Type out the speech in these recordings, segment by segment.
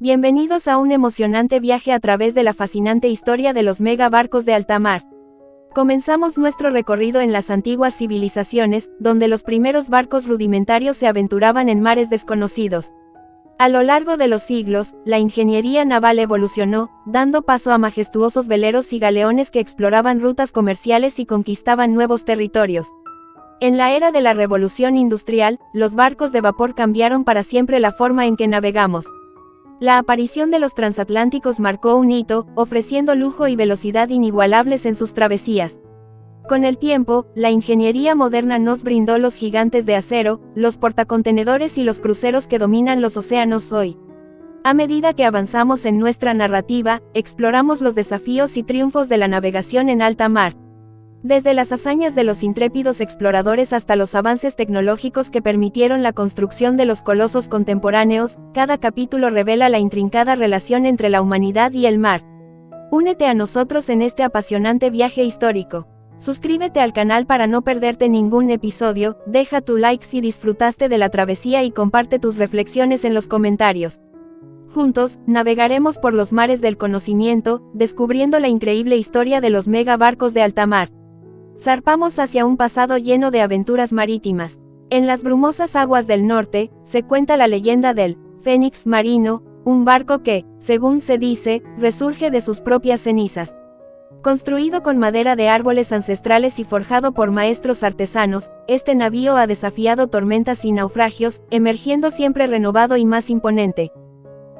Bienvenidos a un emocionante viaje a través de la fascinante historia de los megabarcos de alta mar. Comenzamos nuestro recorrido en las antiguas civilizaciones, donde los primeros barcos rudimentarios se aventuraban en mares desconocidos. A lo largo de los siglos, la ingeniería naval evolucionó, dando paso a majestuosos veleros y galeones que exploraban rutas comerciales y conquistaban nuevos territorios. En la era de la revolución industrial, los barcos de vapor cambiaron para siempre la forma en que navegamos. La aparición de los transatlánticos marcó un hito, ofreciendo lujo y velocidad inigualables en sus travesías. Con el tiempo, la ingeniería moderna nos brindó los gigantes de acero, los portacontenedores y los cruceros que dominan los océanos hoy. A medida que avanzamos en nuestra narrativa, exploramos los desafíos y triunfos de la navegación en alta mar. Desde las hazañas de los intrépidos exploradores hasta los avances tecnológicos que permitieron la construcción de los colosos contemporáneos, cada capítulo revela la intrincada relación entre la humanidad y el mar. Únete a nosotros en este apasionante viaje histórico. Suscríbete al canal para no perderte ningún episodio, deja tu like si disfrutaste de la travesía y comparte tus reflexiones en los comentarios. Juntos, navegaremos por los mares del conocimiento, descubriendo la increíble historia de los megabarcos de alta mar. Zarpamos hacia un pasado lleno de aventuras marítimas. En las brumosas aguas del norte, se cuenta la leyenda del Fénix Marino, un barco que, según se dice, resurge de sus propias cenizas. Construido con madera de árboles ancestrales y forjado por maestros artesanos, este navío ha desafiado tormentas y naufragios, emergiendo siempre renovado y más imponente.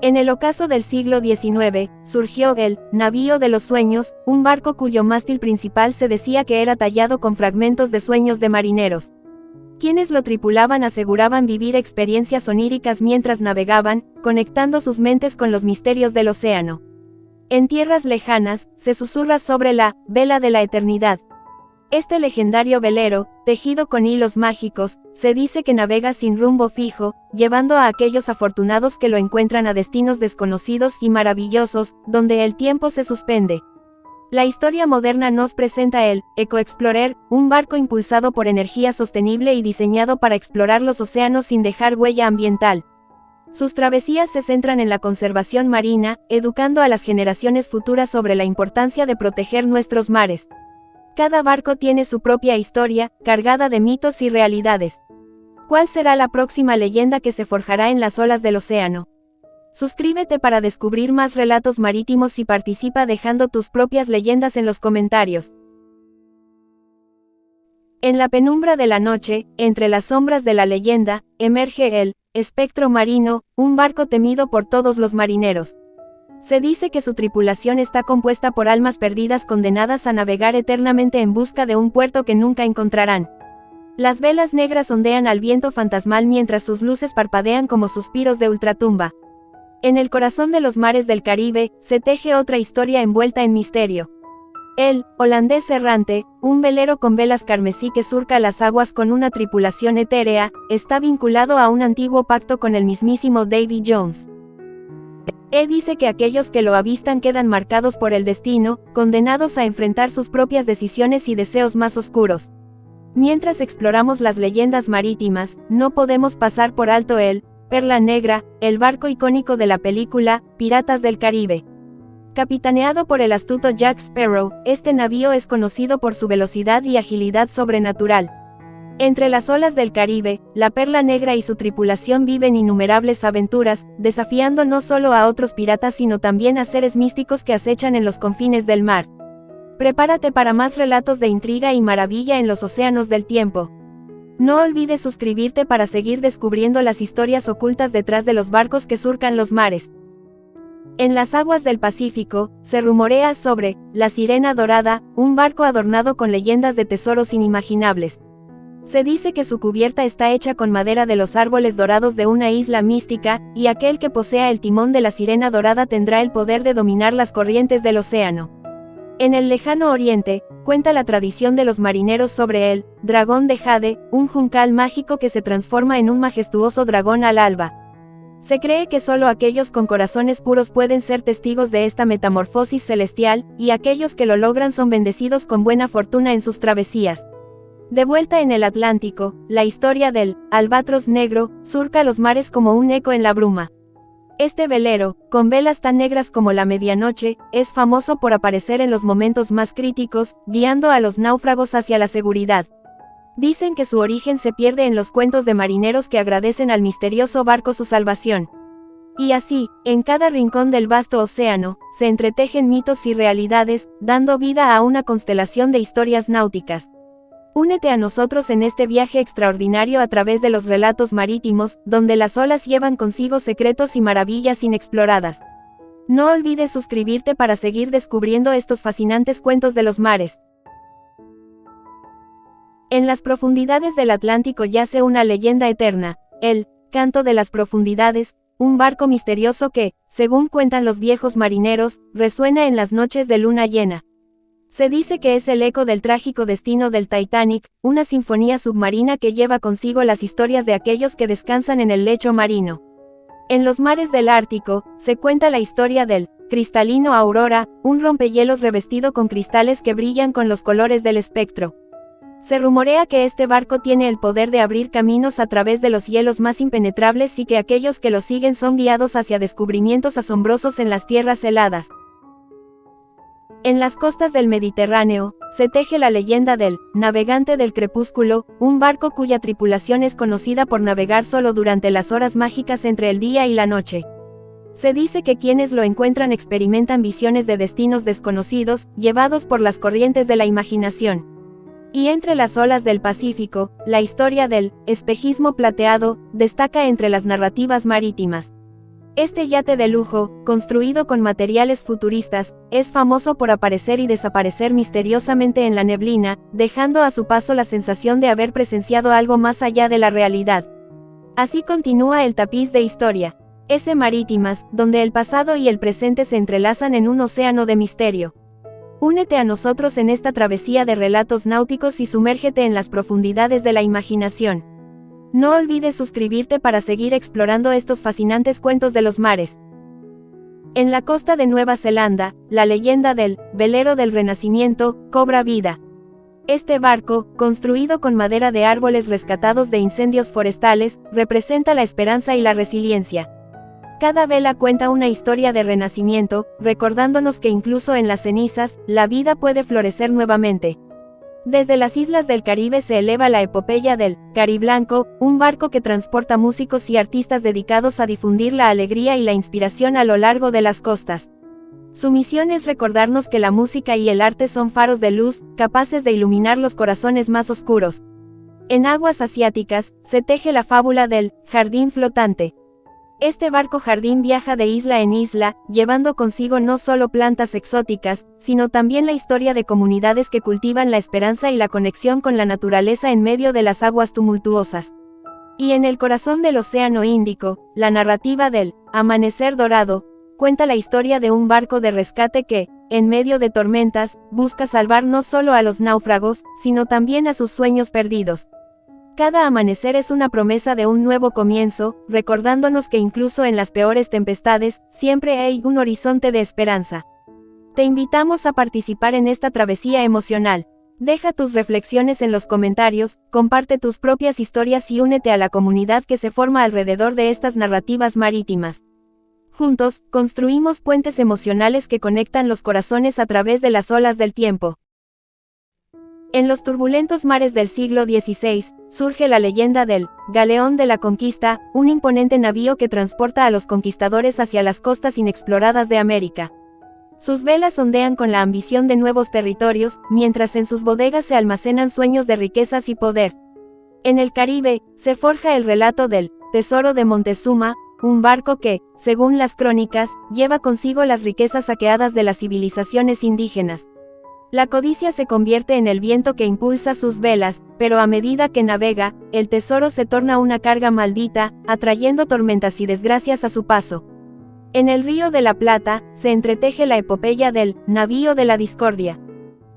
En el ocaso del siglo XIX, surgió el Navío de los Sueños, un barco cuyo mástil principal se decía que era tallado con fragmentos de sueños de marineros. Quienes lo tripulaban aseguraban vivir experiencias oníricas mientras navegaban, conectando sus mentes con los misterios del océano. En tierras lejanas, se susurra sobre la vela de la eternidad. Este legendario velero, tejido con hilos mágicos, se dice que navega sin rumbo fijo, llevando a aquellos afortunados que lo encuentran a destinos desconocidos y maravillosos, donde el tiempo se suspende. La historia moderna nos presenta el Eco Explorer, un barco impulsado por energía sostenible y diseñado para explorar los océanos sin dejar huella ambiental. Sus travesías se centran en la conservación marina, educando a las generaciones futuras sobre la importancia de proteger nuestros mares. Cada barco tiene su propia historia, cargada de mitos y realidades. ¿Cuál será la próxima leyenda que se forjará en las olas del océano? Suscríbete para descubrir más relatos marítimos y participa dejando tus propias leyendas en los comentarios. En la penumbra de la noche, entre las sombras de la leyenda, emerge el Espectro Marino, un barco temido por todos los marineros. Se dice que su tripulación está compuesta por almas perdidas condenadas a navegar eternamente en busca de un puerto que nunca encontrarán. Las velas negras ondean al viento fantasmal mientras sus luces parpadean como suspiros de ultratumba. En el corazón de los mares del Caribe, se teje otra historia envuelta en misterio. El Holandés Errante, un velero con velas carmesí que surca las aguas con una tripulación etérea, está vinculado a un antiguo pacto con el mismísimo Davy Jones. Él dice que aquellos que lo avistan quedan marcados por el destino, condenados a enfrentar sus propias decisiones y deseos más oscuros. Mientras exploramos las leyendas marítimas, no podemos pasar por alto el Perla Negra, el barco icónico de la película Piratas del Caribe. Capitaneado por el astuto Jack Sparrow, este navío es conocido por su velocidad y agilidad sobrenatural. Entre las olas del Caribe, la Perla Negra y su tripulación viven innumerables aventuras, desafiando no solo a otros piratas sino también a seres místicos que acechan en los confines del mar. Prepárate para más relatos de intriga y maravilla en los océanos del tiempo. No olvides suscribirte para seguir descubriendo las historias ocultas detrás de los barcos que surcan los mares. En las aguas del Pacífico, se rumorea sobre la Sirena Dorada, un barco adornado con leyendas de tesoros inimaginables. Se dice que su cubierta está hecha con madera de los árboles dorados de una isla mística, y aquel que posea el timón de la Sirena Dorada tendrá el poder de dominar las corrientes del océano. En el lejano oriente, cuenta la tradición de los marineros sobre el Dragón de Jade, un juncal mágico que se transforma en un majestuoso dragón al alba. Se cree que solo aquellos con corazones puros pueden ser testigos de esta metamorfosis celestial, y aquellos que lo logran son bendecidos con buena fortuna en sus travesías. De vuelta en el Atlántico, la historia del Albatros Negro surca los mares como un eco en la bruma. Este velero, con velas tan negras como la medianoche, es famoso por aparecer en los momentos más críticos, guiando a los náufragos hacia la seguridad. Dicen que su origen se pierde en los cuentos de marineros que agradecen al misterioso barco su salvación. Y así, en cada rincón del vasto océano, se entretejen mitos y realidades, dando vida a una constelación de historias náuticas. Únete a nosotros en este viaje extraordinario a través de los relatos marítimos, donde las olas llevan consigo secretos y maravillas inexploradas. No olvides suscribirte para seguir descubriendo estos fascinantes cuentos de los mares. En las profundidades del Atlántico yace una leyenda eterna, el Canto de las Profundidades, un barco misterioso que, según cuentan los viejos marineros, resuena en las noches de luna llena. Se dice que es el eco del trágico destino del Titanic, una sinfonía submarina que lleva consigo las historias de aquellos que descansan en el lecho marino. En los mares del Ártico, se cuenta la historia del cristalino Aurora, un rompehielos revestido con cristales que brillan con los colores del espectro. Se rumorea que este barco tiene el poder de abrir caminos a través de los hielos más impenetrables y que aquellos que lo siguen son guiados hacia descubrimientos asombrosos en las tierras heladas. En las costas del Mediterráneo, se teje la leyenda del navegante del crepúsculo, un barco cuya tripulación es conocida por navegar solo durante las horas mágicas entre el día y la noche. Se dice que quienes lo encuentran experimentan visiones de destinos desconocidos, llevados por las corrientes de la imaginación. Y entre las olas del Pacífico, la historia del espejismo plateado destaca entre las narrativas marítimas. Este yate de lujo, construido con materiales futuristas, es famoso por aparecer y desaparecer misteriosamente en la neblina, dejando a su paso la sensación de haber presenciado algo más allá de la realidad. Así continúa el tapiz de historia. S. Marítimas, donde el pasado y el presente se entrelazan en un océano de misterio. Únete a nosotros en esta travesía de relatos náuticos y sumérgete en las profundidades de la imaginación. No olvides suscribirte para seguir explorando estos fascinantes cuentos de los mares. En la costa de Nueva Zelanda, la leyenda del velero del Renacimiento cobra vida. Este barco, construido con madera de árboles rescatados de incendios forestales, representa la esperanza y la resiliencia. Cada vela cuenta una historia de renacimiento, recordándonos que incluso en las cenizas, la vida puede florecer nuevamente. Desde las islas del Caribe se eleva la epopeya del Cariblanco, un barco que transporta músicos y artistas dedicados a difundir la alegría y la inspiración a lo largo de las costas. Su misión es recordarnos que la música y el arte son faros de luz, capaces de iluminar los corazones más oscuros. En aguas asiáticas, se teje la fábula del jardín flotante. Este barco jardín viaja de isla en isla, llevando consigo no solo plantas exóticas, sino también la historia de comunidades que cultivan la esperanza y la conexión con la naturaleza en medio de las aguas tumultuosas. Y en el corazón del Océano Índico, la narrativa del Amanecer Dorado, cuenta la historia de un barco de rescate que, en medio de tormentas, busca salvar no solo a los náufragos, sino también a sus sueños perdidos. Cada amanecer es una promesa de un nuevo comienzo, recordándonos que incluso en las peores tempestades, siempre hay un horizonte de esperanza. Te invitamos a participar en esta travesía emocional. Deja tus reflexiones en los comentarios, comparte tus propias historias y únete a la comunidad que se forma alrededor de estas narrativas marítimas. Juntos, construimos puentes emocionales que conectan los corazones a través de las olas del tiempo. En los turbulentos mares del siglo XVI, surge la leyenda del Galeón de la Conquista, un imponente navío que transporta a los conquistadores hacia las costas inexploradas de América. Sus velas ondean con la ambición de nuevos territorios, mientras en sus bodegas se almacenan sueños de riquezas y poder. En el Caribe, se forja el relato del Tesoro de Montezuma, un barco que, según las crónicas, lleva consigo las riquezas saqueadas de las civilizaciones indígenas. La codicia se convierte en el viento que impulsa sus velas, pero a medida que navega, el tesoro se torna una carga maldita, atrayendo tormentas y desgracias a su paso. En el Río de la Plata, se entreteje la epopeya del navío de la discordia.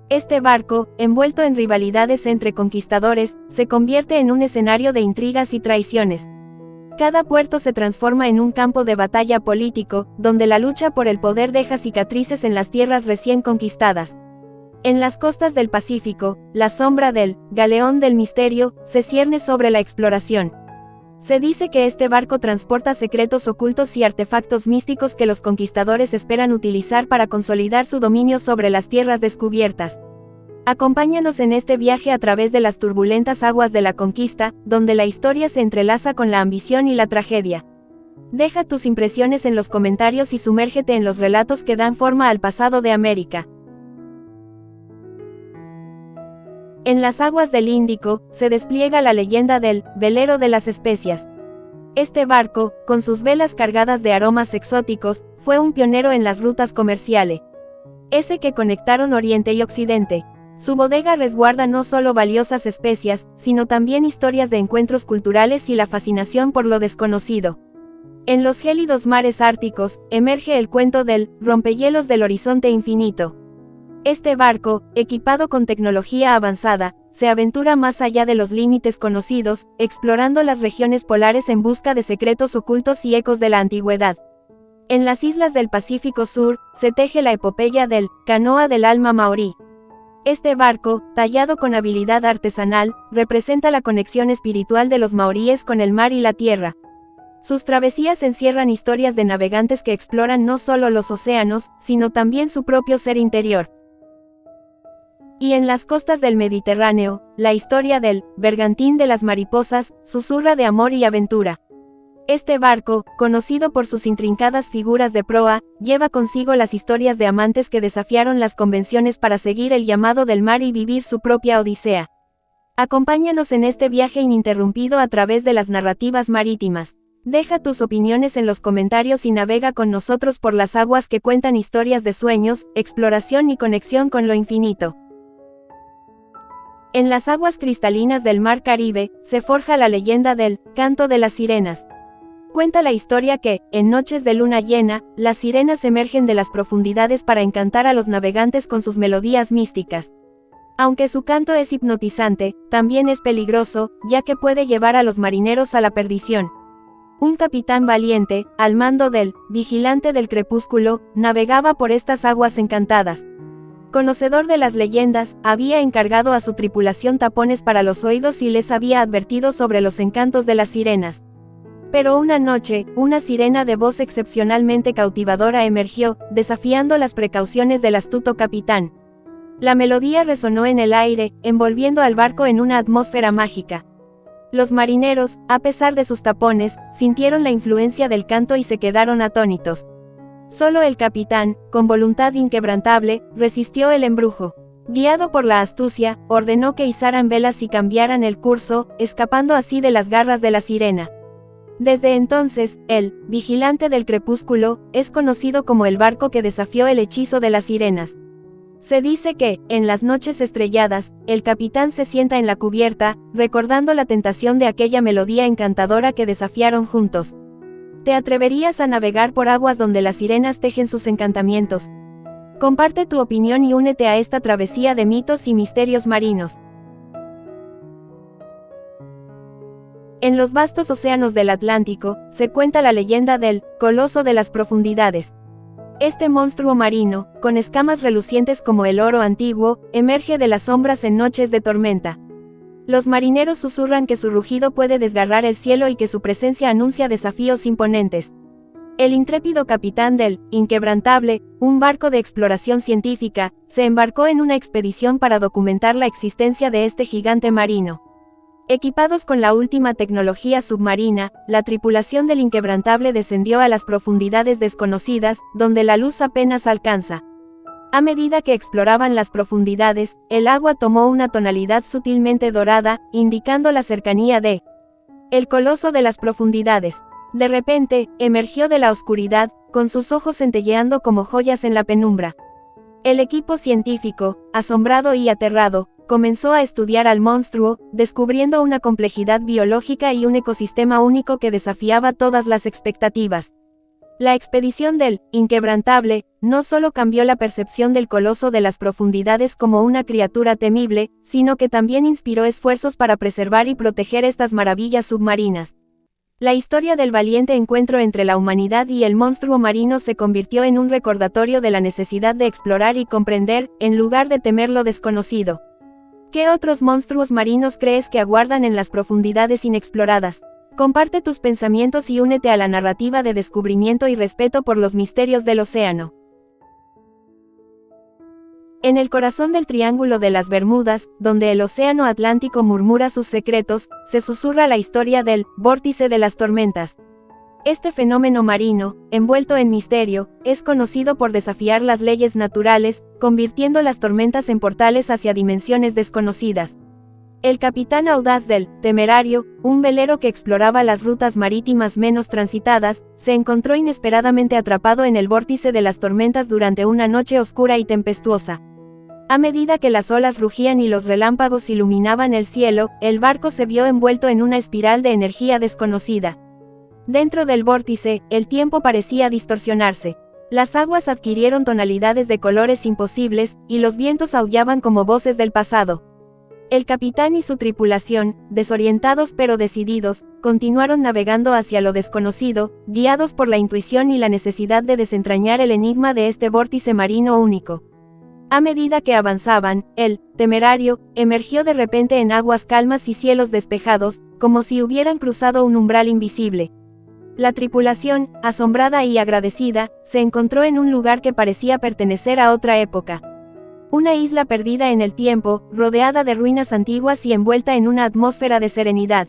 Este barco, envuelto en rivalidades entre conquistadores, se convierte en un escenario de intrigas y traiciones. Cada puerto se transforma en un campo de batalla político, donde la lucha por el poder deja cicatrices en las tierras recién conquistadas. En las costas del Pacífico, la sombra del Galeón del Misterio se cierne sobre la exploración. Se dice que este barco transporta secretos ocultos y artefactos místicos que los conquistadores esperan utilizar para consolidar su dominio sobre las tierras descubiertas. Acompáñanos en este viaje a través de las turbulentas aguas de la conquista, donde la historia se entrelaza con la ambición y la tragedia. Deja tus impresiones en los comentarios y sumérgete en los relatos que dan forma al pasado de América. En las aguas del Índico, se despliega la leyenda del velero de las especias. Este barco, con sus velas cargadas de aromas exóticos, fue un pionero en las rutas comerciales. Ese que conectaron Oriente y Occidente. Su bodega resguarda no solo valiosas especias, sino también historias de encuentros culturales y la fascinación por lo desconocido. En los gélidos mares árticos, emerge el cuento del rompehielos del horizonte infinito. Este barco, equipado con tecnología avanzada, se aventura más allá de los límites conocidos, explorando las regiones polares en busca de secretos ocultos y ecos de la antigüedad. En las islas del Pacífico Sur, se teje la epopeya del canoa del alma maorí. Este barco, tallado con habilidad artesanal, representa la conexión espiritual de los maoríes con el mar y la tierra. Sus travesías encierran historias de navegantes que exploran no solo los océanos, sino también su propio ser interior. Y en las costas del Mediterráneo, la historia del bergantín de las mariposas susurra de amor y aventura. Este barco, conocido por sus intrincadas figuras de proa, lleva consigo las historias de amantes que desafiaron las convenciones para seguir el llamado del mar y vivir su propia odisea. Acompáñanos en este viaje ininterrumpido a través de las narrativas marítimas. Deja tus opiniones en los comentarios y navega con nosotros por las aguas que cuentan historias de sueños, exploración y conexión con lo infinito. En las aguas cristalinas del Mar Caribe, se forja la leyenda del canto de las sirenas. Cuenta la historia que, en noches de luna llena, las sirenas emergen de las profundidades para encantar a los navegantes con sus melodías místicas. Aunque su canto es hipnotizante, también es peligroso, ya que puede llevar a los marineros a la perdición. Un capitán valiente, al mando del vigilante del crepúsculo, navegaba por estas aguas encantadas. Conocedor de las leyendas, había encargado a su tripulación tapones para los oídos y les había advertido sobre los encantos de las sirenas. Pero una noche, una sirena de voz excepcionalmente cautivadora emergió, desafiando las precauciones del astuto capitán. La melodía resonó en el aire, envolviendo al barco en una atmósfera mágica. Los marineros, a pesar de sus tapones, sintieron la influencia del canto y se quedaron atónitos. Solo el capitán, con voluntad inquebrantable, resistió el embrujo. Guiado por la astucia, ordenó que izaran velas y cambiaran el curso, escapando así de las garras de la sirena. Desde entonces, el vigilante del crepúsculo es conocido como el barco que desafió el hechizo de las sirenas. Se dice que, en las noches estrelladas, el capitán se sienta en la cubierta, recordando la tentación de aquella melodía encantadora que desafiaron juntos. ¿Te atreverías a navegar por aguas donde las sirenas tejen sus encantamientos? Comparte tu opinión y únete a esta travesía de mitos y misterios marinos. En los vastos océanos del Atlántico, se cuenta la leyenda del coloso de las profundidades. Este monstruo marino, con escamas relucientes como el oro antiguo, emerge de las sombras en noches de tormenta. Los marineros susurran que su rugido puede desgarrar el cielo y que su presencia anuncia desafíos imponentes. El intrépido capitán del Inquebrantable, un barco de exploración científica, se embarcó en una expedición para documentar la existencia de este gigante marino. Equipados con la última tecnología submarina, la tripulación del Inquebrantable descendió a las profundidades desconocidas, donde la luz apenas alcanza. A medida que exploraban las profundidades, el agua tomó una tonalidad sutilmente dorada, indicando la cercanía de el coloso de las profundidades. De repente, emergió de la oscuridad, con sus ojos centelleando como joyas en la penumbra. El equipo científico, asombrado y aterrado, comenzó a estudiar al monstruo, descubriendo una complejidad biológica y un ecosistema único que desafiaba todas las expectativas. La expedición del Inquebrantable no solo cambió la percepción del coloso de las profundidades como una criatura temible, sino que también inspiró esfuerzos para preservar y proteger estas maravillas submarinas. La historia del valiente encuentro entre la humanidad y el monstruo marino se convirtió en un recordatorio de la necesidad de explorar y comprender, en lugar de temer lo desconocido. ¿Qué otros monstruos marinos crees que aguardan en las profundidades inexploradas? Comparte tus pensamientos y únete a la narrativa de descubrimiento y respeto por los misterios del océano. En el corazón del Triángulo de las Bermudas, donde el océano Atlántico murmura sus secretos, se susurra la historia del vórtice de las tormentas. Este fenómeno marino, envuelto en misterio, es conocido por desafiar las leyes naturales, convirtiendo las tormentas en portales hacia dimensiones desconocidas. El capitán audaz del Temerario, un velero que exploraba las rutas marítimas menos transitadas, se encontró inesperadamente atrapado en el vórtice de las tormentas durante una noche oscura y tempestuosa. A medida que las olas rugían y los relámpagos iluminaban el cielo, el barco se vio envuelto en una espiral de energía desconocida. Dentro del vórtice, el tiempo parecía distorsionarse. Las aguas adquirieron tonalidades de colores imposibles, y los vientos aullaban como voces del pasado. El capitán y su tripulación, desorientados pero decididos, continuaron navegando hacia lo desconocido, guiados por la intuición y la necesidad de desentrañar el enigma de este vórtice marino único. A medida que avanzaban, el Temerario emergió de repente en aguas calmas y cielos despejados, como si hubieran cruzado un umbral invisible. La tripulación, asombrada y agradecida, se encontró en un lugar que parecía pertenecer a otra época. Una isla perdida en el tiempo, rodeada de ruinas antiguas y envuelta en una atmósfera de serenidad.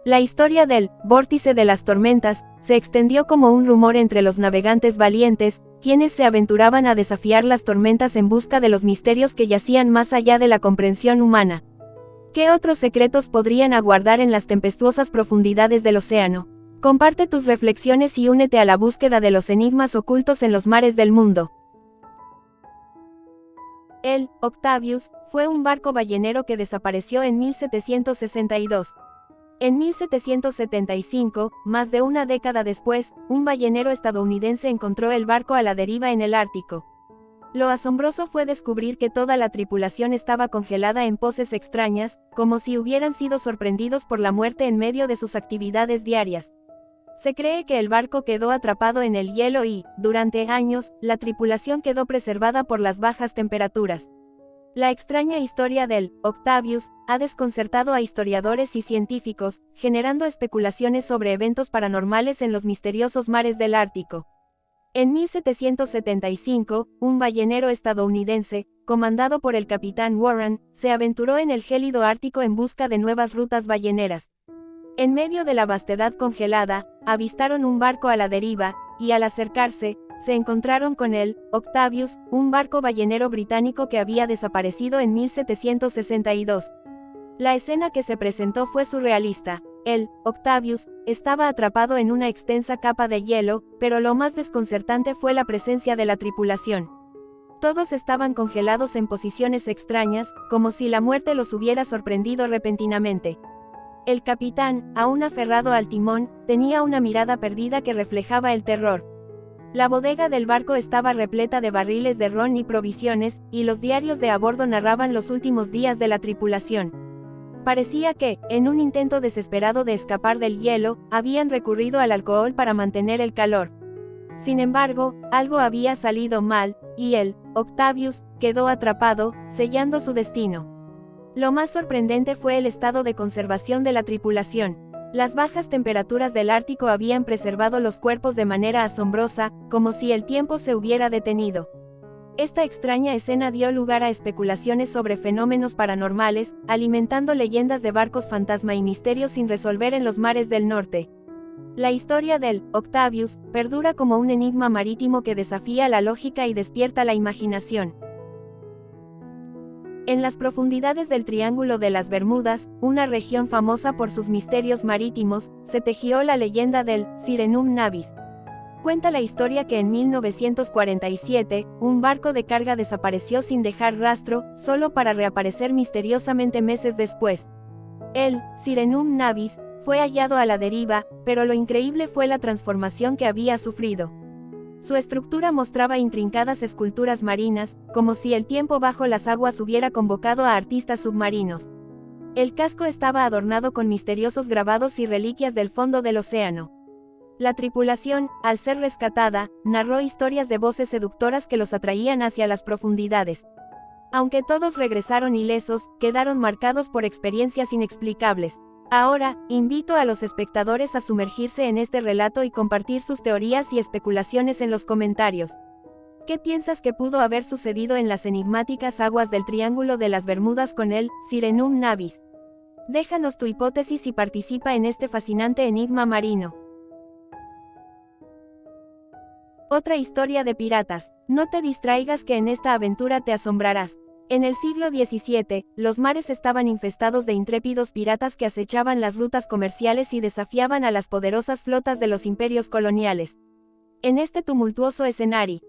La historia del vórtice de las tormentas se extendió como un rumor entre los navegantes valientes, quienes se aventuraban a desafiar las tormentas en busca de los misterios que yacían más allá de la comprensión humana. ¿Qué otros secretos podrían aguardar en las tempestuosas profundidades del océano? Comparte tus reflexiones y únete a la búsqueda de los enigmas ocultos en los mares del mundo. El Octavius fue un barco ballenero que desapareció en 1762. En 1775, más de una década después, un ballenero estadounidense encontró el barco a la deriva en el Ártico. Lo asombroso fue descubrir que toda la tripulación estaba congelada en poses extrañas, como si hubieran sido sorprendidos por la muerte en medio de sus actividades diarias. Se cree que el barco quedó atrapado en el hielo y, durante años, la tripulación quedó preservada por las bajas temperaturas. La extraña historia del Octavius ha desconcertado a historiadores y científicos, generando especulaciones sobre eventos paranormales en los misteriosos mares del Ártico. En 1775, un ballenero estadounidense, comandado por el capitán Warren, se aventuró en el gélido Ártico en busca de nuevas rutas balleneras. En medio de la vastedad congelada, avistaron un barco a la deriva, y al acercarse, se encontraron con el Octavius, un barco ballenero británico que había desaparecido en 1762. La escena que se presentó fue surrealista. El Octavius estaba atrapado en una extensa capa de hielo, pero lo más desconcertante fue la presencia de la tripulación. Todos estaban congelados en posiciones extrañas, como si la muerte los hubiera sorprendido repentinamente. El capitán, aún aferrado al timón, tenía una mirada perdida que reflejaba el terror. La bodega del barco estaba repleta de barriles de ron y provisiones, y los diarios de a bordo narraban los últimos días de la tripulación. Parecía que, en un intento desesperado de escapar del hielo, habían recurrido al alcohol para mantener el calor. Sin embargo, algo había salido mal, y el Octavius quedó atrapado, sellando su destino. Lo más sorprendente fue el estado de conservación de la tripulación. Las bajas temperaturas del Ártico habían preservado los cuerpos de manera asombrosa, como si el tiempo se hubiera detenido. Esta extraña escena dio lugar a especulaciones sobre fenómenos paranormales, alimentando leyendas de barcos fantasma y misterios sin resolver en los mares del norte. La historia del Octavius perdura como un enigma marítimo que desafía la lógica y despierta la imaginación. En las profundidades del Triángulo de las Bermudas, una región famosa por sus misterios marítimos, se tejió la leyenda del Sirenum Navis. Cuenta la historia que en 1947, un barco de carga desapareció sin dejar rastro, solo para reaparecer misteriosamente meses después. El Sirenum Navis fue hallado a la deriva, pero lo increíble fue la transformación que había sufrido. Su estructura mostraba intrincadas esculturas marinas, como si el tiempo bajo las aguas hubiera convocado a artistas submarinos. El casco estaba adornado con misteriosos grabados y reliquias del fondo del océano. La tripulación, al ser rescatada, narró historias de voces seductoras que los atraían hacia las profundidades. Aunque todos regresaron ilesos, quedaron marcados por experiencias inexplicables. Ahora, invito a los espectadores a sumergirse en este relato y compartir sus teorías y especulaciones en los comentarios. ¿Qué piensas que pudo haber sucedido en las enigmáticas aguas del Triángulo de las Bermudas con el Sirenum Navis? Déjanos tu hipótesis y participa en este fascinante enigma marino. Otra historia de piratas. No te distraigas, que en esta aventura te asombrarás. En el siglo XVII, los mares estaban infestados de intrépidos piratas que acechaban las rutas comerciales y desafiaban a las poderosas flotas de los imperios coloniales. En este tumultuoso escenario,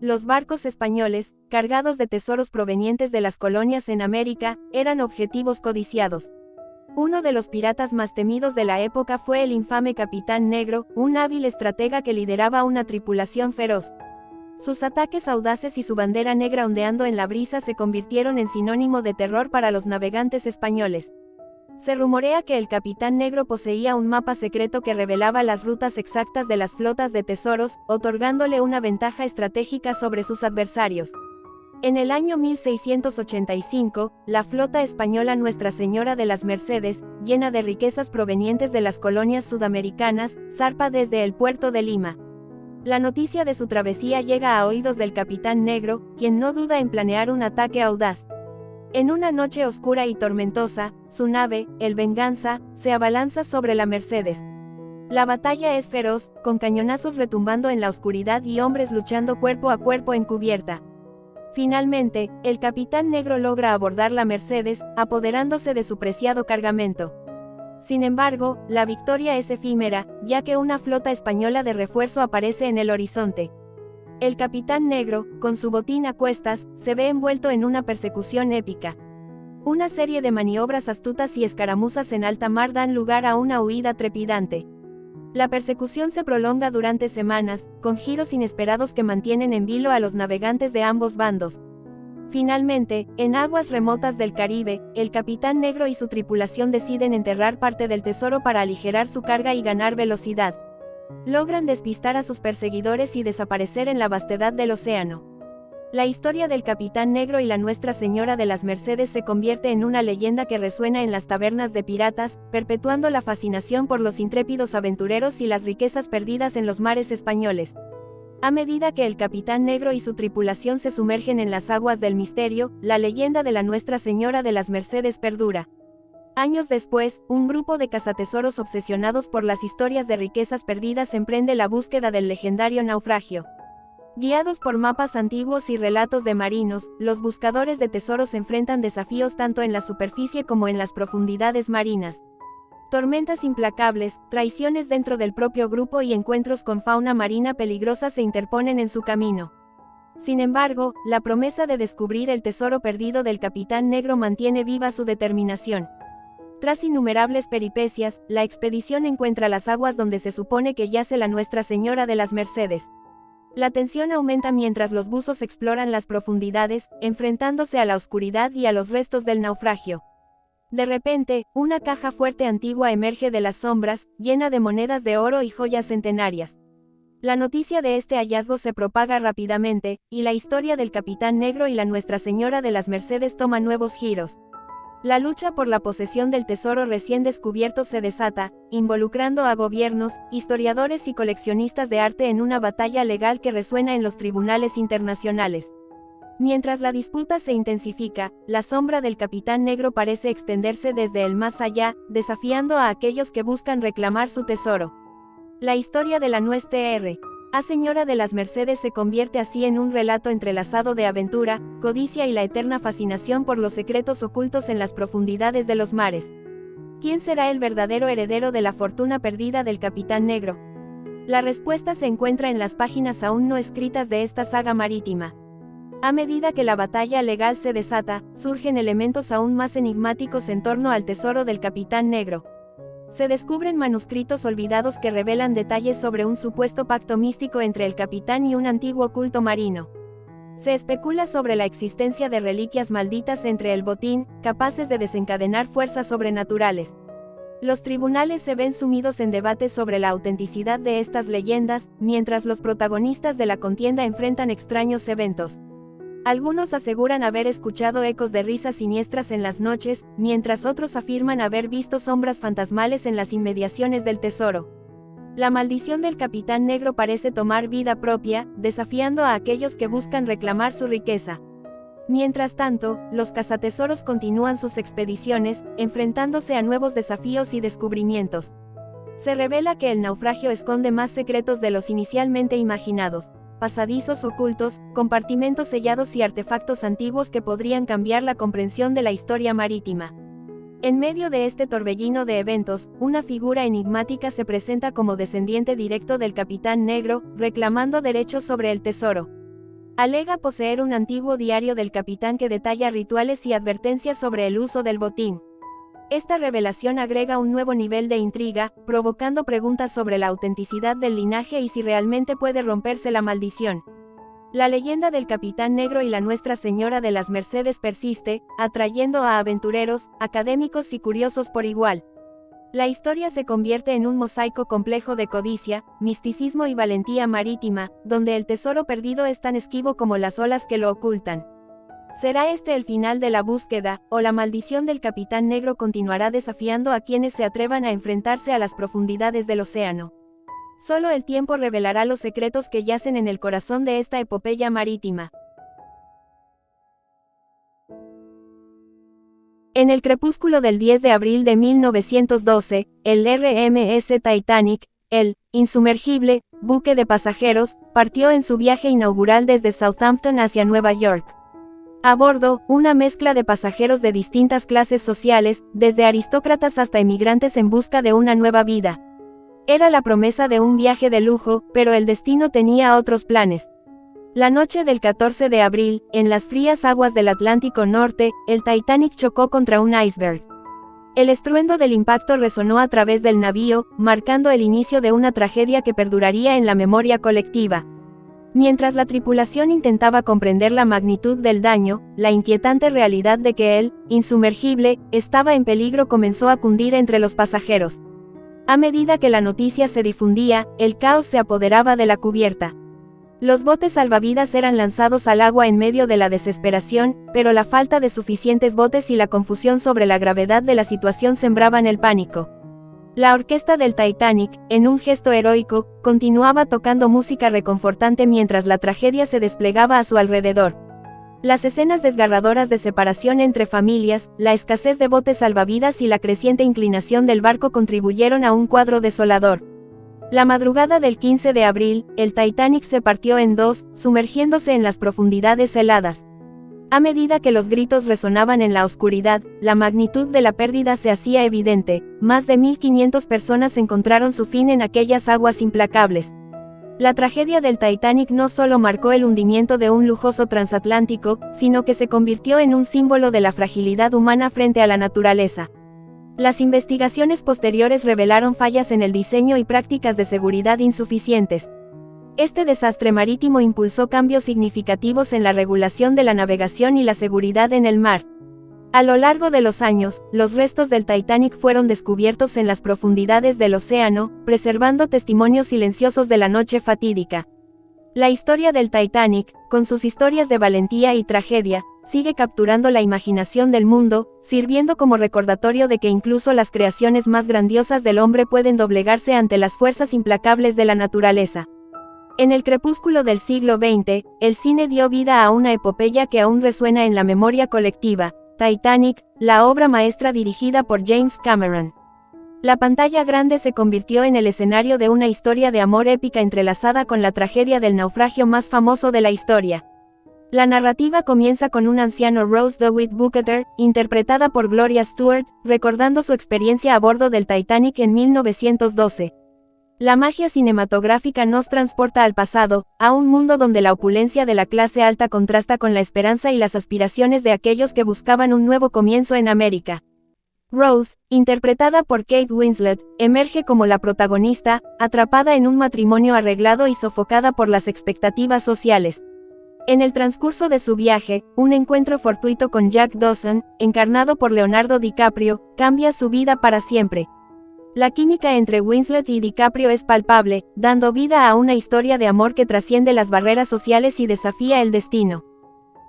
los barcos españoles, cargados de tesoros provenientes de las colonias en América, eran objetivos codiciados. Uno de los piratas más temidos de la época fue el infame Capitán Negro, un hábil estratega que lideraba una tripulación feroz. Sus ataques audaces y su bandera negra ondeando en la brisa se convirtieron en sinónimo de terror para los navegantes españoles. Se rumorea que el Capitán Negro poseía un mapa secreto que revelaba las rutas exactas de las flotas de tesoros, otorgándole una ventaja estratégica sobre sus adversarios. En el año 1685, la flota española Nuestra Señora de las Mercedes, llena de riquezas provenientes de las colonias sudamericanas, zarpa desde el puerto de Lima. La noticia de su travesía llega a oídos del Capitán Negro, quien no duda en planear un ataque audaz. En una noche oscura y tormentosa, su nave, el Venganza, se abalanza sobre la Mercedes. La batalla es feroz, con cañonazos retumbando en la oscuridad y hombres luchando cuerpo a cuerpo en cubierta. Finalmente, el Capitán Negro logra abordar la Mercedes, apoderándose de su preciado cargamento. Sin embargo, la victoria es efímera, ya que una flota española de refuerzo aparece en el horizonte. El Capitán Negro, con su botín a cuestas, se ve envuelto en una persecución épica. Una serie de maniobras astutas y escaramuzas en alta mar dan lugar a una huida trepidante. La persecución se prolonga durante semanas, con giros inesperados que mantienen en vilo a los navegantes de ambos bandos. Finalmente, en aguas remotas del Caribe, el Capitán Negro y su tripulación deciden enterrar parte del tesoro para aligerar su carga y ganar velocidad. Logran despistar a sus perseguidores y desaparecer en la vastedad del océano. La historia del Capitán Negro y la Nuestra Señora de las Mercedes se convierte en una leyenda que resuena en las tabernas de piratas, perpetuando la fascinación por los intrépidos aventureros y las riquezas perdidas en los mares españoles. A medida que el Capitán Negro y su tripulación se sumergen en las aguas del misterio, la leyenda de la Nuestra Señora de las Mercedes perdura. Años después, un grupo de cazatesoros obsesionados por las historias de riquezas perdidas emprende la búsqueda del legendario naufragio. Guiados por mapas antiguos y relatos de marinos, los buscadores de tesoros enfrentan desafíos tanto en la superficie como en las profundidades marinas. Tormentas implacables, traiciones dentro del propio grupo y encuentros con fauna marina peligrosa se interponen en su camino. Sin embargo, la promesa de descubrir el tesoro perdido del Capitán Negro mantiene viva su determinación. Tras innumerables peripecias, la expedición encuentra las aguas donde se supone que yace la Nuestra Señora de las Mercedes. La tensión aumenta mientras los buzos exploran las profundidades, enfrentándose a la oscuridad y a los restos del naufragio. De repente, una caja fuerte antigua emerge de las sombras, llena de monedas de oro y joyas centenarias. La noticia de este hallazgo se propaga rápidamente, y la historia del Capitán Negro y la Nuestra Señora de las Mercedes toma nuevos giros. La lucha por la posesión del tesoro recién descubierto se desata, involucrando a gobiernos, historiadores y coleccionistas de arte en una batalla legal que resuena en los tribunales internacionales. Mientras la disputa se intensifica, la sombra del Capitán Negro parece extenderse desde el más allá, desafiando a aquellos que buscan reclamar su tesoro. La historia de la Nuestra Señora de las Mercedes se convierte así en un relato entrelazado de aventura, codicia y la eterna fascinación por los secretos ocultos en las profundidades de los mares. ¿Quién será el verdadero heredero de la fortuna perdida del Capitán Negro? La respuesta se encuentra en las páginas aún no escritas de esta saga marítima. A medida que la batalla legal se desata, surgen elementos aún más enigmáticos en torno al tesoro del Capitán Negro. Se descubren manuscritos olvidados que revelan detalles sobre un supuesto pacto místico entre el capitán y un antiguo culto marino. Se especula sobre la existencia de reliquias malditas entre el botín, capaces de desencadenar fuerzas sobrenaturales. Los tribunales se ven sumidos en debates sobre la autenticidad de estas leyendas, mientras los protagonistas de la contienda enfrentan extraños eventos. Algunos aseguran haber escuchado ecos de risas siniestras en las noches, mientras otros afirman haber visto sombras fantasmales en las inmediaciones del tesoro. La maldición del Capitán Negro parece tomar vida propia, desafiando a aquellos que buscan reclamar su riqueza. Mientras tanto, los cazatesoros continúan sus expediciones, enfrentándose a nuevos desafíos y descubrimientos. Se revela que el naufragio esconde más secretos de los inicialmente imaginados. Pasadizos ocultos, compartimentos sellados y artefactos antiguos que podrían cambiar la comprensión de la historia marítima. En medio de este torbellino de eventos, una figura enigmática se presenta como descendiente directo del Capitán Negro, reclamando derechos sobre el tesoro. Alega poseer un antiguo diario del capitán que detalla rituales y advertencias sobre el uso del botín. Esta revelación agrega un nuevo nivel de intriga, provocando preguntas sobre la autenticidad del linaje y si realmente puede romperse la maldición. La leyenda del Capitán Negro y la Nuestra Señora de las Mercedes persiste, atrayendo a aventureros, académicos y curiosos por igual. La historia se convierte en un mosaico complejo de codicia, misticismo y valentía marítima, donde el tesoro perdido es tan esquivo como las olas que lo ocultan. ¿Será este el final de la búsqueda, o la maldición del Capitán Negro continuará desafiando a quienes se atrevan a enfrentarse a las profundidades del océano? Solo el tiempo revelará los secretos que yacen en el corazón de esta epopeya marítima. En el crepúsculo del 10 de abril de 1912, el RMS Titanic, el insumergible buque de pasajeros, partió en su viaje inaugural desde Southampton hacia Nueva York. A bordo, una mezcla de pasajeros de distintas clases sociales, desde aristócratas hasta emigrantes en busca de una nueva vida. Era la promesa de un viaje de lujo, pero el destino tenía otros planes. La noche del 14 de abril, en las frías aguas del Atlántico Norte, el Titanic chocó contra un iceberg. El estruendo del impacto resonó a través del navío, marcando el inicio de una tragedia que perduraría en la memoria colectiva. Mientras la tripulación intentaba comprender la magnitud del daño, la inquietante realidad de que el insumergible estaba en peligro comenzó a cundir entre los pasajeros. A medida que la noticia se difundía, el caos se apoderaba de la cubierta. Los botes salvavidas eran lanzados al agua en medio de la desesperación, pero la falta de suficientes botes y la confusión sobre la gravedad de la situación sembraban el pánico. La orquesta del Titanic, en un gesto heroico, continuaba tocando música reconfortante mientras la tragedia se desplegaba a su alrededor. Las escenas desgarradoras de separación entre familias, la escasez de botes salvavidas y la creciente inclinación del barco contribuyeron a un cuadro desolador. La madrugada del 15 de abril, el Titanic se partió en dos, sumergiéndose en las profundidades heladas. A medida que los gritos resonaban en la oscuridad, la magnitud de la pérdida se hacía evidente. Más de 1.500 personas encontraron su fin en aquellas aguas implacables. La tragedia del Titanic no solo marcó el hundimiento de un lujoso transatlántico, sino que se convirtió en un símbolo de la fragilidad humana frente a la naturaleza. Las investigaciones posteriores revelaron fallas en el diseño y prácticas de seguridad insuficientes. Este desastre marítimo impulsó cambios significativos en la regulación de la navegación y la seguridad en el mar. A lo largo de los años, los restos del Titanic fueron descubiertos en las profundidades del océano, preservando testimonios silenciosos de la noche fatídica. La historia del Titanic, con sus historias de valentía y tragedia, sigue capturando la imaginación del mundo, sirviendo como recordatorio de que incluso las creaciones más grandiosas del hombre pueden doblegarse ante las fuerzas implacables de la naturaleza. En el crepúsculo del siglo XX, el cine dio vida a una epopeya que aún resuena en la memoria colectiva: Titanic, la obra maestra dirigida por James Cameron. La pantalla grande se convirtió en el escenario de una historia de amor épica entrelazada con la tragedia del naufragio más famoso de la historia. La narrativa comienza con un anciano Rose DeWitt Bukater, interpretada por Gloria Stewart, recordando su experiencia a bordo del Titanic en 1912. La magia cinematográfica nos transporta al pasado, a un mundo donde la opulencia de la clase alta contrasta con la esperanza y las aspiraciones de aquellos que buscaban un nuevo comienzo en América. Rose, interpretada por Kate Winslet, emerge como la protagonista, atrapada en un matrimonio arreglado y sofocada por las expectativas sociales. En el transcurso de su viaje, un encuentro fortuito con Jack Dawson, encarnado por Leonardo DiCaprio, cambia su vida para siempre. La química entre Winslet y DiCaprio es palpable, dando vida a una historia de amor que trasciende las barreras sociales y desafía el destino.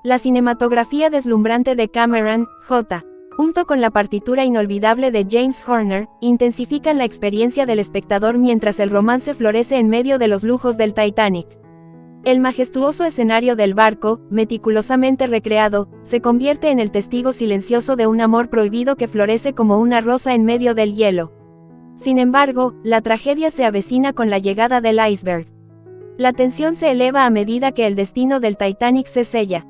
La cinematografía deslumbrante de Cameron, J. junto con la partitura inolvidable de James Horner, intensifican la experiencia del espectador mientras el romance florece en medio de los lujos del Titanic. El majestuoso escenario del barco, meticulosamente recreado, se convierte en el testigo silencioso de un amor prohibido que florece como una rosa en medio del hielo. Sin embargo, la tragedia se avecina con la llegada del iceberg. La tensión se eleva a medida que el destino del Titanic se sella.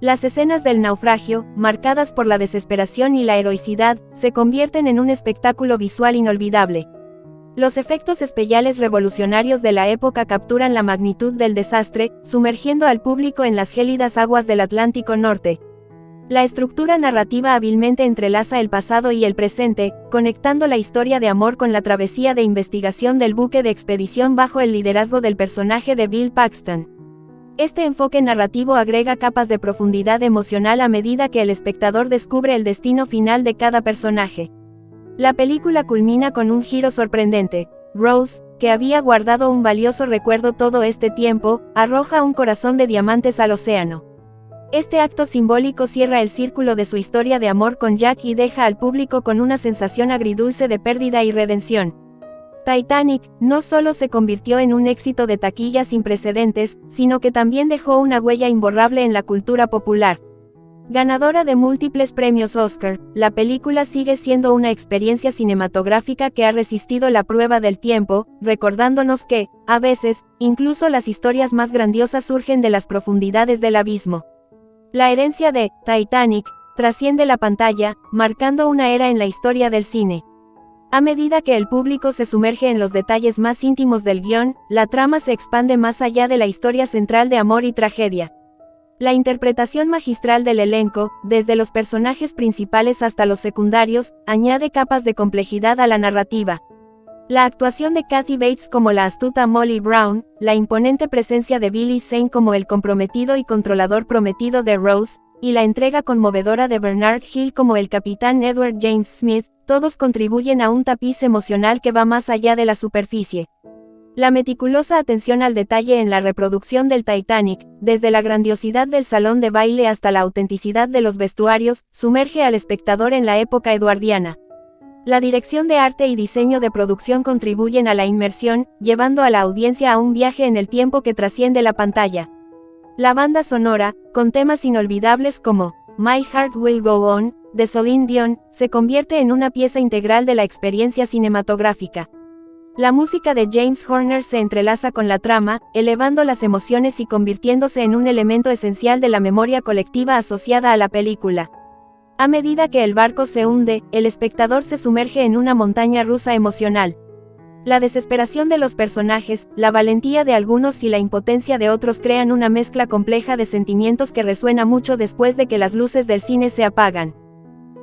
Las escenas del naufragio, marcadas por la desesperación y la heroicidad, se convierten en un espectáculo visual inolvidable. Los efectos especiales revolucionarios de la época capturan la magnitud del desastre, sumergiendo al público en las gélidas aguas del Atlántico Norte. La estructura narrativa hábilmente entrelaza el pasado y el presente, conectando la historia de amor con la travesía de investigación del buque de expedición bajo el liderazgo del personaje de Bill Paxton. Este enfoque narrativo agrega capas de profundidad emocional a medida que el espectador descubre el destino final de cada personaje. La película culmina con un giro sorprendente. Rose, que había guardado un valioso recuerdo todo este tiempo, arroja un corazón de diamantes al océano. Este acto simbólico cierra el círculo de su historia de amor con Jack y deja al público con una sensación agridulce de pérdida y redención. Titanic no solo se convirtió en un éxito de taquilla sin precedentes, sino que también dejó una huella imborrable en la cultura popular. Ganadora de múltiples premios Oscar, la película sigue siendo una experiencia cinematográfica que ha resistido la prueba del tiempo, recordándonos que, a veces, incluso las historias más grandiosas surgen de las profundidades del abismo. La herencia de Titanic trasciende la pantalla, marcando una era en la historia del cine. A medida que el público se sumerge en los detalles más íntimos del guión, la trama se expande más allá de la historia central de amor y tragedia. La interpretación magistral del elenco, desde los personajes principales hasta los secundarios, añade capas de complejidad a la narrativa. La actuación de Kathy Bates como la astuta Molly Brown, la imponente presencia de Billy Zane como el comprometido y controlador prometido de Rose, y la entrega conmovedora de Bernard Hill como el capitán Edward James Smith, todos contribuyen a un tapiz emocional que va más allá de la superficie. La meticulosa atención al detalle en la reproducción del Titanic, desde la grandiosidad del salón de baile hasta la autenticidad de los vestuarios, sumerge al espectador en la época eduardiana. La dirección de arte y diseño de producción contribuyen a la inmersión, llevando a la audiencia a un viaje en el tiempo que trasciende la pantalla. La banda sonora, con temas inolvidables como My Heart Will Go On, de Celine Dion, se convierte en una pieza integral de la experiencia cinematográfica. La música de James Horner se entrelaza con la trama, elevando las emociones y convirtiéndose en un elemento esencial de la memoria colectiva asociada a la película. A medida que el barco se hunde, el espectador se sumerge en una montaña rusa emocional. La desesperación de los personajes, la valentía de algunos y la impotencia de otros crean una mezcla compleja de sentimientos que resuena mucho después de que las luces del cine se apagan.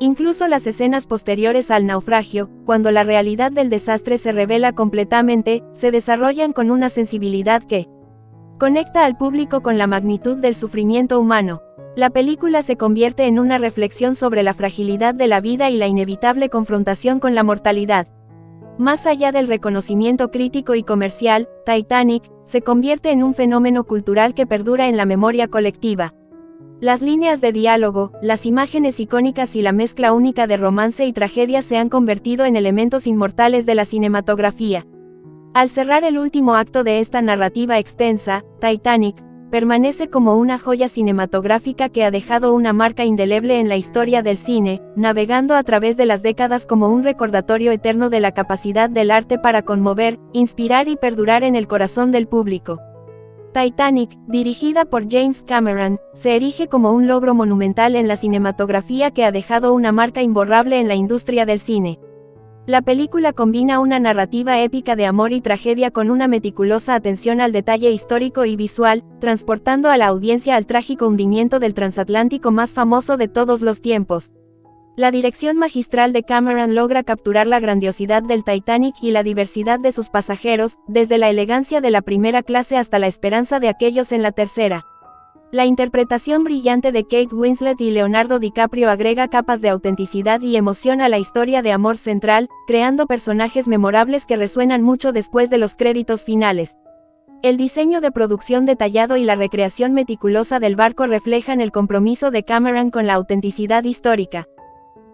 Incluso las escenas posteriores al naufragio, cuando la realidad del desastre se revela completamente, se desarrollan con una sensibilidad que conecta al público con la magnitud del sufrimiento humano. La película se convierte en una reflexión sobre la fragilidad de la vida y la inevitable confrontación con la mortalidad. Más allá del reconocimiento crítico y comercial, Titanic se convierte en un fenómeno cultural que perdura en la memoria colectiva. Las líneas de diálogo, las imágenes icónicas y la mezcla única de romance y tragedia se han convertido en elementos inmortales de la cinematografía. Al cerrar el último acto de esta narrativa extensa, Titanic permanece como una joya cinematográfica que ha dejado una marca indeleble en la historia del cine, navegando a través de las décadas como un recordatorio eterno de la capacidad del arte para conmover, inspirar y perdurar en el corazón del público. Titanic, dirigida por James Cameron, se erige como un logro monumental en la cinematografía que ha dejado una marca imborrable en la industria del cine. La película combina una narrativa épica de amor y tragedia con una meticulosa atención al detalle histórico y visual, transportando a la audiencia al trágico hundimiento del transatlántico más famoso de todos los tiempos. La dirección magistral de Cameron logra capturar la grandiosidad del Titanic y la diversidad de sus pasajeros, desde la elegancia de la primera clase hasta la esperanza de aquellos en la tercera. La interpretación brillante de Kate Winslet y Leonardo DiCaprio agrega capas de autenticidad y emoción a la historia de amor central, creando personajes memorables que resuenan mucho después de los créditos finales. El diseño de producción detallado y la recreación meticulosa del barco reflejan el compromiso de Cameron con la autenticidad histórica.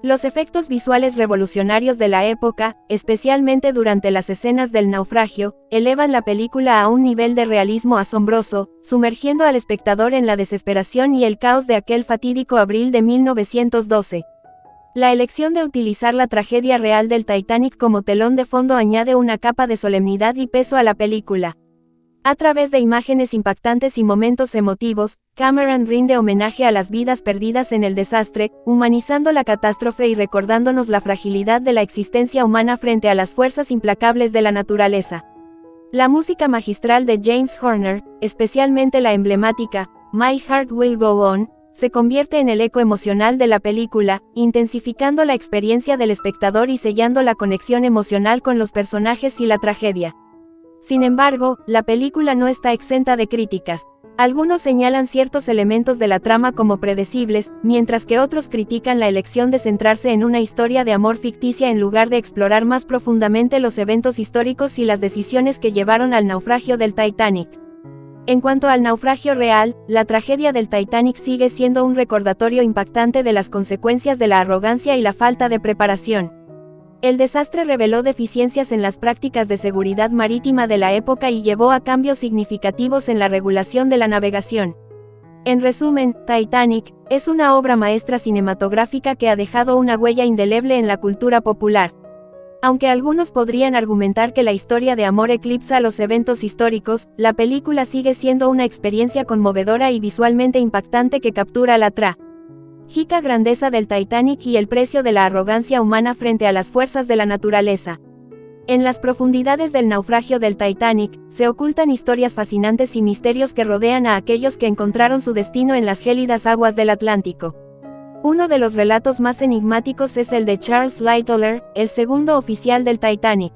Los efectos visuales revolucionarios de la época, especialmente durante las escenas del naufragio, elevan la película a un nivel de realismo asombroso, sumergiendo al espectador en la desesperación y el caos de aquel fatídico abril de 1912. La elección de utilizar la tragedia real del Titanic como telón de fondo añade una capa de solemnidad y peso a la película. A través de imágenes impactantes y momentos emotivos, Cameron rinde homenaje a las vidas perdidas en el desastre, humanizando la catástrofe y recordándonos la fragilidad de la existencia humana frente a las fuerzas implacables de la naturaleza. La música magistral de James Horner, especialmente la emblemática My Heart Will Go On, se convierte en el eco emocional de la película, intensificando la experiencia del espectador y sellando la conexión emocional con los personajes y la tragedia. Sin embargo, la película no está exenta de críticas. Algunos señalan ciertos elementos de la trama como predecibles, mientras que otros critican la elección de centrarse en una historia de amor ficticia en lugar de explorar más profundamente los eventos históricos y las decisiones que llevaron al naufragio del Titanic. En cuanto al naufragio real, la tragedia del Titanic sigue siendo un recordatorio impactante de las consecuencias de la arrogancia y la falta de preparación. El desastre reveló deficiencias en las prácticas de seguridad marítima de la época y llevó a cambios significativos en la regulación de la navegación. En resumen, Titanic es una obra maestra cinematográfica que ha dejado una huella indeleble en la cultura popular. Aunque algunos podrían argumentar que la historia de amor eclipsa los eventos históricos, la película sigue siendo una experiencia conmovedora y visualmente impactante que captura la trágica grandeza del Titanic y el precio de la arrogancia humana frente a las fuerzas de la naturaleza. En las profundidades del naufragio del Titanic, se ocultan historias fascinantes y misterios que rodean a aquellos que encontraron su destino en las gélidas aguas del Atlántico. Uno de los relatos más enigmáticos es el de Charles Lightoller, el segundo oficial del Titanic.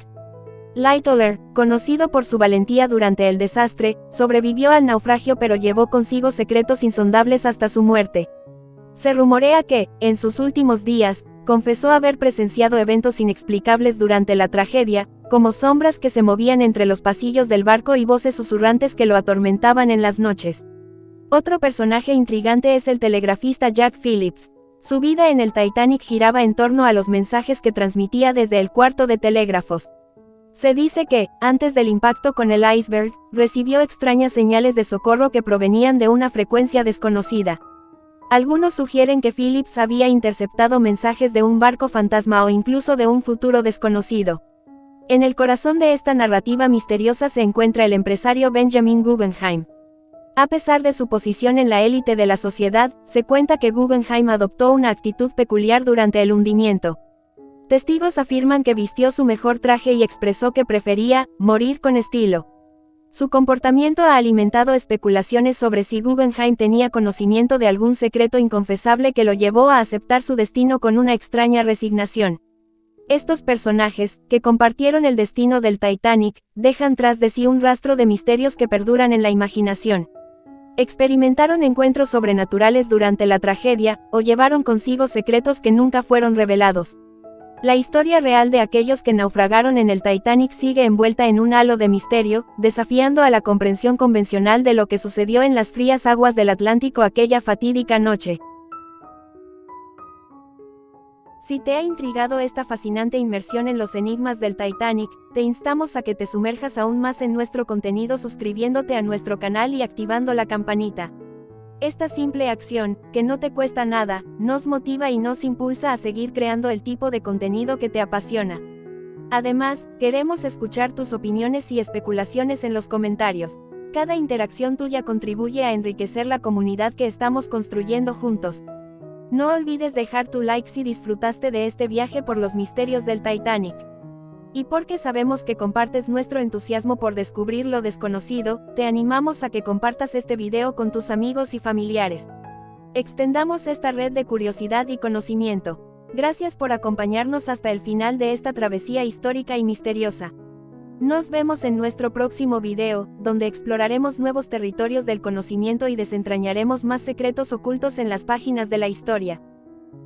Lightoller, conocido por su valentía durante el desastre, sobrevivió al naufragio pero llevó consigo secretos insondables hasta su muerte. Se rumorea que, en sus últimos días, confesó haber presenciado eventos inexplicables durante la tragedia, como sombras que se movían entre los pasillos del barco y voces susurrantes que lo atormentaban en las noches. Otro personaje intrigante es el telegrafista Jack Phillips. Su vida en el Titanic giraba en torno a los mensajes que transmitía desde el cuarto de telégrafos. Se dice que, antes del impacto con el iceberg, recibió extrañas señales de socorro que provenían de una frecuencia desconocida. Algunos sugieren que Phillips había interceptado mensajes de un barco fantasma o incluso de un futuro desconocido. En el corazón de esta narrativa misteriosa se encuentra el empresario Benjamin Guggenheim. A pesar de su posición en la élite de la sociedad, se cuenta que Guggenheim adoptó una actitud peculiar durante el hundimiento. Testigos afirman que vistió su mejor traje y expresó que prefería morir con estilo. Su comportamiento ha alimentado especulaciones sobre si Guggenheim tenía conocimiento de algún secreto inconfesable que lo llevó a aceptar su destino con una extraña resignación. Estos personajes, que compartieron el destino del Titanic, dejan tras de sí un rastro de misterios que perduran en la imaginación. Experimentaron encuentros sobrenaturales durante la tragedia, o llevaron consigo secretos que nunca fueron revelados. La historia real de aquellos que naufragaron en el Titanic sigue envuelta en un halo de misterio, desafiando a la comprensión convencional de lo que sucedió en las frías aguas del Atlántico aquella fatídica noche. Si te ha intrigado esta fascinante inmersión en los enigmas del Titanic, te instamos a que te sumerjas aún más en nuestro contenido suscribiéndote a nuestro canal y activando la campanita. Esta simple acción, que no te cuesta nada, nos motiva y nos impulsa a seguir creando el tipo de contenido que te apasiona. Además, queremos escuchar tus opiniones y especulaciones en los comentarios. Cada interacción tuya contribuye a enriquecer la comunidad que estamos construyendo juntos. No olvides dejar tu like si disfrutaste de este viaje por los misterios del Titanic. Y porque sabemos que compartes nuestro entusiasmo por descubrir lo desconocido, te animamos a que compartas este video con tus amigos y familiares. Extendamos esta red de curiosidad y conocimiento. Gracias por acompañarnos hasta el final de esta travesía histórica y misteriosa. Nos vemos en nuestro próximo video, donde exploraremos nuevos territorios del conocimiento y desentrañaremos más secretos ocultos en las páginas de la historia.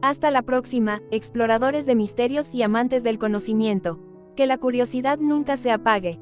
Hasta la próxima, exploradores de misterios y amantes del conocimiento. Que la curiosidad nunca se apague.